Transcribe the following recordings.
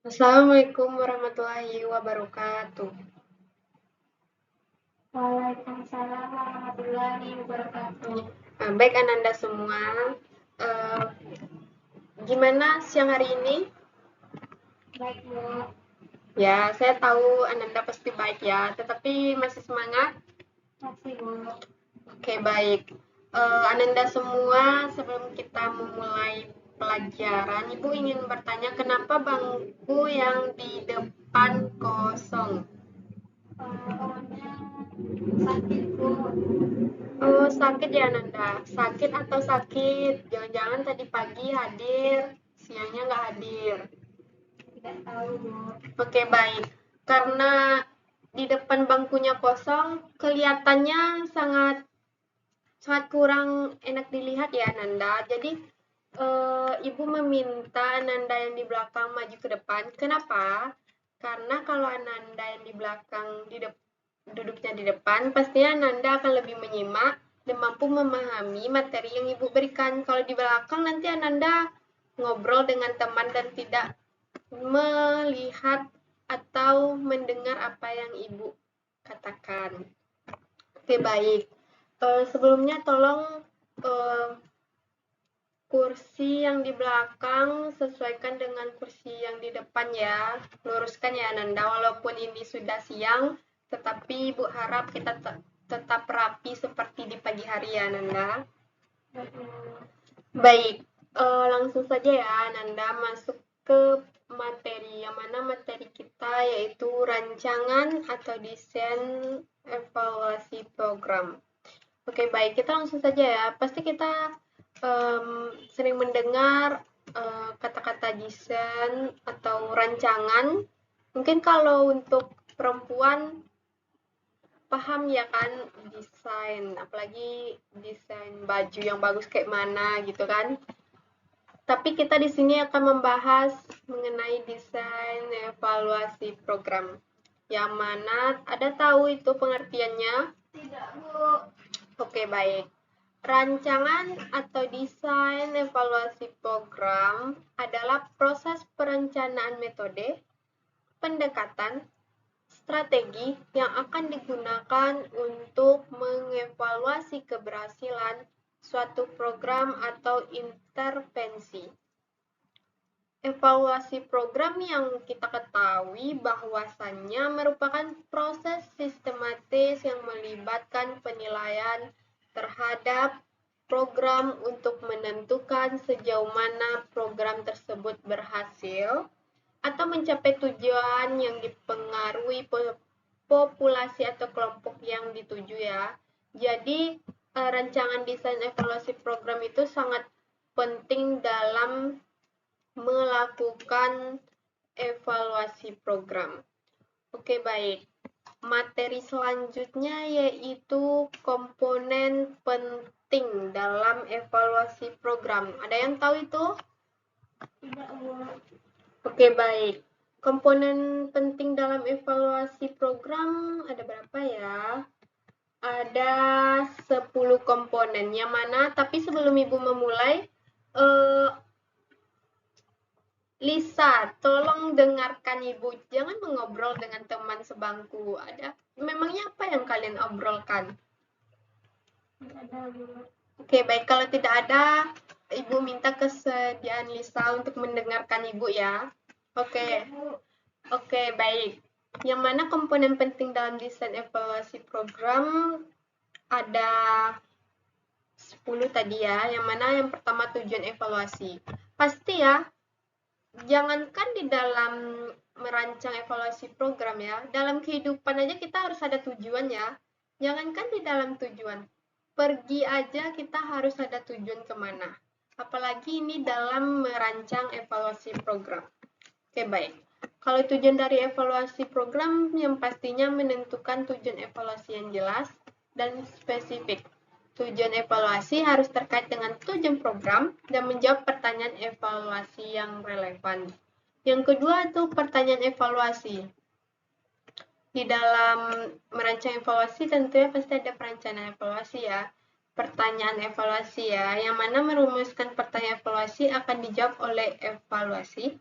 Assalamualaikum warahmatullahi wabarakatuh. Waalaikumsalam warahmatullahi wabarakatuh. Baik Ananda semua, Eh, gimana siang hari ini? Baik, Bu. Ya, saya tahu Ananda pasti baik ya, tetapi masih semangat? Masih, Bu. Oke, baik. Ananda semua, sebelum kita memulai pelajaran, Ibu ingin bertanya kenapa bangku yang di depan kosong? Orangnya sakit, Bu. Oh, sakit ya Nanda? Sakit atau sakit? Jangan-jangan tadi pagi hadir, siangnya nggak hadir. Tidak tahu, Bu. Oke, baik. Karena di depan bangkunya kosong, kelihatannya sangat sangat kurang enak dilihat ya Nanda. Jadi Ibu meminta Nanda yang di belakang maju ke depan. Kenapa? Karena kalau Nanda yang di belakang duduknya di depan, pastinya Nanda akan lebih menyimak dan mampu memahami materi yang Ibu berikan. Kalau di belakang nanti Nanda ngobrol dengan teman dan tidak melihat atau mendengar apa yang Ibu katakan. Oke, baik. Sebelumnya tolong kursi yang di belakang sesuaikan dengan kursi yang di depan ya. Luruskan ya Nanda, walaupun ini sudah siang, tetapi Ibu harap kita tetap rapi seperti di pagi hari ya Nanda. Baik, langsung saja ya Nanda masuk ke materi. Yang mana materi kita yaitu rancangan atau desain evaluasi program. Oke, baik. Kita langsung saja ya. Pasti kita sering mendengar kata-kata desain atau rancangan. Mungkin kalau untuk perempuan paham ya kan desain, apalagi desain baju yang bagus kayak mana gitu kan. Tapi kita di sini akan membahas mengenai desain evaluasi program. Yang mana ada tahu itu pengertiannya? Tidak, Bu. Oke, baik. Rancangan atau desain evaluasi program adalah proses perencanaan metode, pendekatan, strategi yang akan digunakan untuk mengevaluasi keberhasilan suatu program atau intervensi. Evaluasi program yang kita ketahui bahwasannya merupakan proses sistematis yang melibatkan penilaian terhadap program untuk menentukan sejauh mana program tersebut berhasil atau mencapai tujuan yang dipengaruhi populasi atau kelompok yang dituju ya. Jadi rancangan desain evaluasi program itu sangat penting dalam melakukan evaluasi program. Oke, baik. Materi selanjutnya yaitu komponen penting dalam evaluasi program. Ada yang tahu itu? Tidak, Bu. Oke, baik. Komponen penting dalam evaluasi program ada berapa ya? Ada 10 komponen. Yang mana? Tapi sebelum Ibu memulai, Lisa, tolong dengarkan Ibu. Jangan mengobrol dengan teman sebangku. Memangnya apa yang kalian obrolkan? Tidak ada, Bu. Oke, baik. Kalau tidak ada, Ibu minta kesediaan Lisa untuk mendengarkan Ibu ya. Oke. Oke, baik. Yang mana komponen penting dalam desain evaluasi program ada 10 tadi ya. Yang mana yang pertama tujuan evaluasi. Pasti ya, jangankan di dalam merancang evaluasi program ya, dalam kehidupan aja kita harus ada tujuan ya. Jangankan di dalam tujuan, pergi aja kita harus ada tujuan kemana. Apalagi ini dalam merancang evaluasi program. Oke, baik. Kalau tujuan dari evaluasi program yang pastinya menentukan tujuan evaluasi yang jelas dan spesifik. Tujuan evaluasi harus terkait dengan tujuan program dan menjawab pertanyaan evaluasi yang relevan. Yang kedua itu pertanyaan evaluasi. Di dalam merancang evaluasi tentunya pasti ada perencanaan evaluasi ya. Pertanyaan evaluasi ya, yang mana merumuskan pertanyaan evaluasi akan dijawab oleh evaluasi.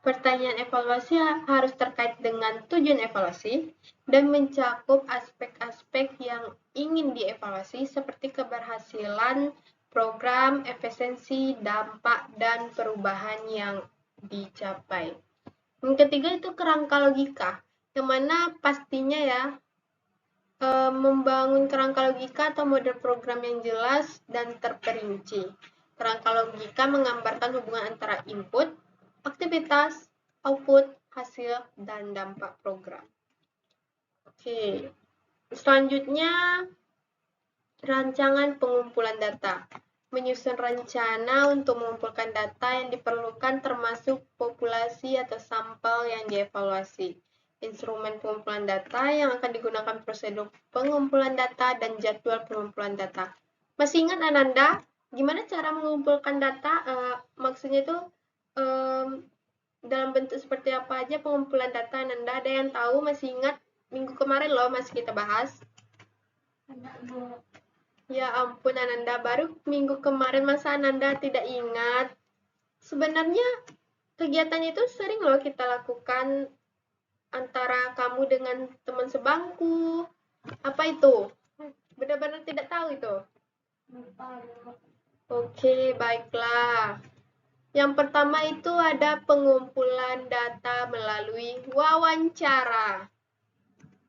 Pertanyaan evaluasi harus terkait dengan tujuan evaluasi dan mencakup aspek-aspek yang ingin dievaluasi seperti keberhasilan program, efisiensi, dampak, dan perubahan yang dicapai. Yang ketiga itu kerangka logika, yang mana pastinya ya membangun kerangka logika atau model program yang jelas dan terperinci. Kerangka logika menggambarkan hubungan antara input, aktivitas, output, hasil, dan dampak program. Oke, selanjutnya rancangan pengumpulan data. Menyusun rencana untuk mengumpulkan data yang diperlukan termasuk populasi atau sampel yang dievaluasi. Instrumen pengumpulan data yang akan digunakan prosedur pengumpulan data dan jadwal pengumpulan data. Masih ingat Ananda, gimana cara mengumpulkan data? Maksudnya itu dalam bentuk seperti apa aja pengumpulan data Ananda? Ada yang tahu? Masih ingat? Minggu kemarin loh masih kita bahas. Ada, Bu. Ya ampun Ananda, baru minggu kemarin masa Ananda tidak ingat? Sebenarnya kegiatan itu sering loh kita lakukan antara kamu dengan teman sebangku. Apa itu? Benar-benar tidak tahu itu? Lupa, Bu. Oke, baiklah. Yang pertama itu ada pengumpulan data melalui wawancara.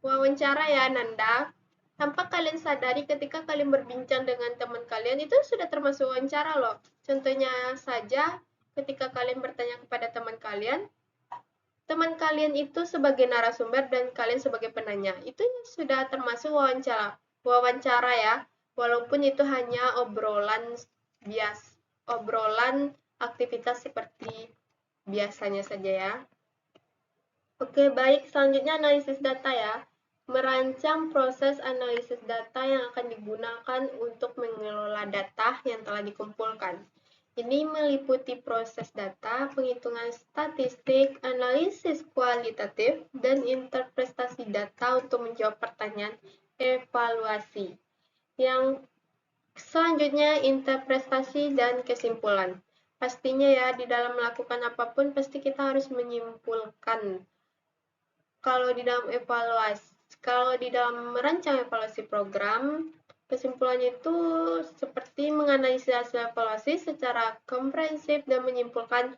Wawancara ya Nanda. Tanpa kalian sadari ketika kalian berbincang dengan teman kalian itu sudah termasuk wawancara loh. Contohnya saja ketika kalian bertanya kepada teman kalian itu sebagai narasumber dan kalian sebagai penanya. Itu sudah termasuk wawancara. Wawancara ya. Walaupun itu hanya obrolan bias, obrolan aktivitas seperti biasanya saja ya. Oke, baik. Selanjutnya analisis data ya. Merancang proses analisis data yang akan digunakan untuk mengelola data yang telah dikumpulkan. Ini meliputi proses data, penghitungan statistik, analisis kualitatif, dan interpretasi data untuk menjawab pertanyaan evaluasi. Yang selanjutnya interpretasi dan kesimpulan. Pastinya ya, di dalam melakukan apapun pasti kita harus menyimpulkan. Kalau di dalam merancang evaluasi program, kesimpulannya itu seperti menganalisis hasil evaluasi secara komprehensif dan menyimpulkan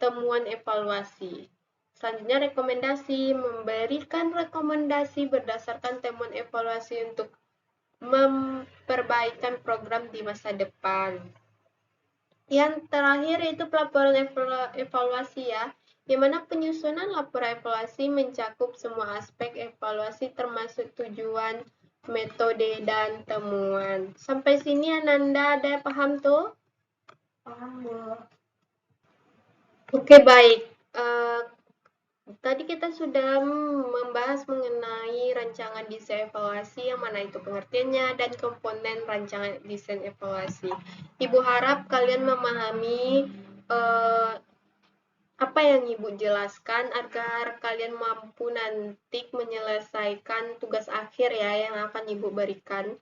temuan evaluasi. Selanjutnya rekomendasi, memberikan rekomendasi berdasarkan temuan evaluasi untuk memperbaikan program di masa depan. Yang terakhir itu pelaporan evaluasi ya, di mana penyusunan laporan evaluasi mencakup semua aspek evaluasi termasuk tujuan, metode, dan temuan. Sampai sini Ananda ada paham tuh? Paham, Bu. Oke, baik. Tadi kita sudah membahas mengenai rancangan desain evaluasi, yang mana itu pengertiannya dan komponen rancangan desain evaluasi. Ibu harap kalian memahami apa yang Ibu jelaskan agar kalian mampu nanti menyelesaikan tugas akhir ya yang akan Ibu berikan.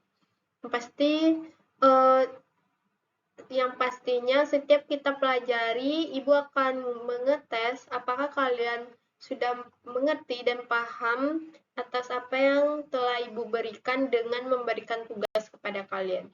Yang pastinya setiap kita pelajari, Ibu akan mengetes apakah kalian sudah mengerti dan paham atas apa yang telah Ibu berikan dengan memberikan tugas kepada kalian.